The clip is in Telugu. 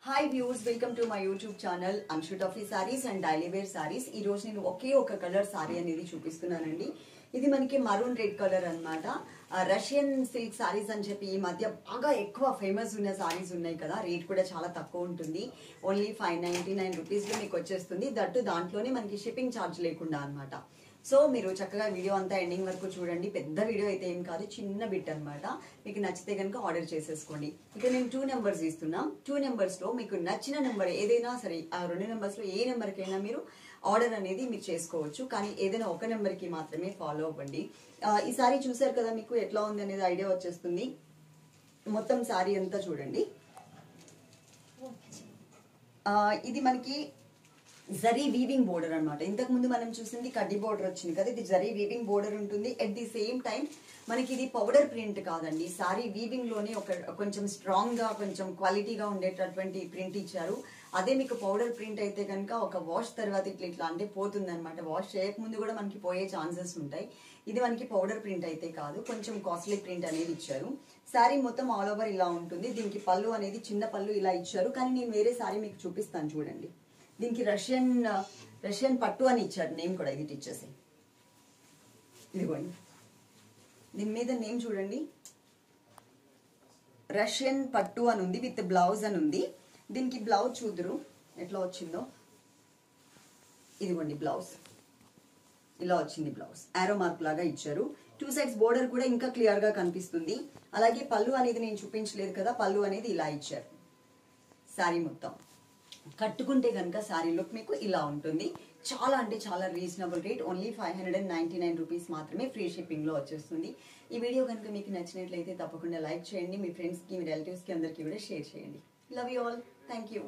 Hi views, welcome to my YouTube channel Anshu taffy sarees and daily wear sarees. ఈ రోజు నేను ఒకే ఒక కలర్ సారీ అనేది చూపిస్తున్నానండి. ఇది మనకి మరూన్ రెడ్ కలర్ అన్నమాట. రష్యన్ సిల్క్ సారీస్ అని చెప్పి ఈ మధ్య బాగా ఎక్కువ ఫేమస్ ఉన్న సారీస్ ఉన్నాయి కదా. రేట్ కూడా చాలా తక్కువ ఉంటుంది. ఓన్లీ 599 రూపీస్ లో మీకు వచ్చేస్తుంది. దట్టు దాంట్లోనే మనకి షిప్పింగ్ ఛార్జ్ లేకుండా అన్నమాట. సో మీరు చక్కగా వీడియో అంతా ఎండింగ్ వరకు చూడండి. పెద్ద వీడియో అయితే ఏం కాదు, చిన్న బిట్ అన్నమాట. మీకు నచ్చితే కనుక ఆర్డర్ చేసేసుకోండి. ఇక నేను 2 నెంబర్స్ ఇస్తున్నా. 2 నెంబర్స్ లో మీకు నచ్చిన నెంబర్ ఏదైనా సరే, ఆ 2 నెంబర్స్ లో ఏ నెంబర్కైనా మీరు ఆర్డర్ అనేది మీరు చేసుకోవచ్చు. కానీ ఏదైనా ఒక నెంబర్ కి మాత్రమే ఫాలో అవ్వండి. ఈ సారీ చూసారు కదా, మీకు ఎట్లా ఉంది అనేది ఐడియా వచ్చేస్తుంది. మొత్తం సారీ అంతా చూడండి. ఇది మనకి జరీ వీవింగ్ బోర్డర్ అనమాట. ఇంతకు ముందు మనం చూసింది కడ్డీ బోర్డర్ వచ్చింది కదా, ఇది జరీ వీవింగ్ బోర్డర్ ఉంటుంది. అట్ ది సేమ్ టైం మనకి ఇది పౌడర్ ప్రింట్ కాదండి, సారీ వీవింగ్ లోనే కొంచెం స్ట్రాంగ్ గా, కొంచెం క్వాలిటీగా ఉండేటటువంటి ప్రింట్ ఇచ్చారు. అదే మీకు పౌడర్ ప్రింట్ అయితే కనుక ఒక వాష్ తర్వాత ఇట్లా అంటే పోతుంది అనమాట. వాష్ చేయకముందు కూడా మనకి పోయే ఛాన్సెస్ ఉంటాయి. ఇది మనకి పౌడర్ ప్రింట్ అయితే కాదు, కొంచెం కాస్ట్లీ ప్రింట్ అనేది ఇచ్చారు. శారీ మొత్తం ఆల్ ఓవర్ ఇలా ఉంటుంది. దీనికి పళ్ళు అనేది చిన్న పళ్ళు ఇలా ఇచ్చారు. కానీ నేను వేరే శారీ మీకు చూపిస్తాను చూడండి. దీనికి రష్యన్ పట్టు అని ఇచ్చారు నేమ్ కూడా. ఇది ఇచ్చేసి ఇదిగోండి, దీని మీద నేమ్ చూడండి, రష్యన్ పట్టు అని ఉంది, విత్ బ్లౌజ్ అని ఉంది. దీనికి బ్లౌజ్ చూద్దరు ఎట్లా వచ్చిందో. ఇదిగోండి బ్లౌజ్ ఇలా వచ్చింది. బ్లౌజ్ ఆరో మార్క్ లాగా ఇచ్చారు. 2 సైడ్స్ బోర్డర్ కూడా ఇంకా క్లియర్ గా కనిపిస్తుంది. అలాగే పళ్ళు అనేది నేను చూపించలేదు కదా, పళ్ళు అనేది ఇలా ఇచ్చారు. శారీ మొత్తం కట్టుకుంటే కనుక శారీ లుక్ మీకు ఇలా ఉంటుంది. చాలా అంటే చాలా రీజనబుల్ రేట్, ఓన్లీ 599 రూపీస్ మాత్రమే, ఫ్రీ షిప్పింగ్ లో వచ్చేస్తుంది. ఈ వీడియో కనుక మీకు నచ్చినట్లయితే తప్పకుండా లైక్ చేయండి. మీ ఫ్రెండ్స్ కి, మీ రిలేటివ్స్ కి అందరికీ కూడా షేర్ చేయండి. Love you all. Thank you.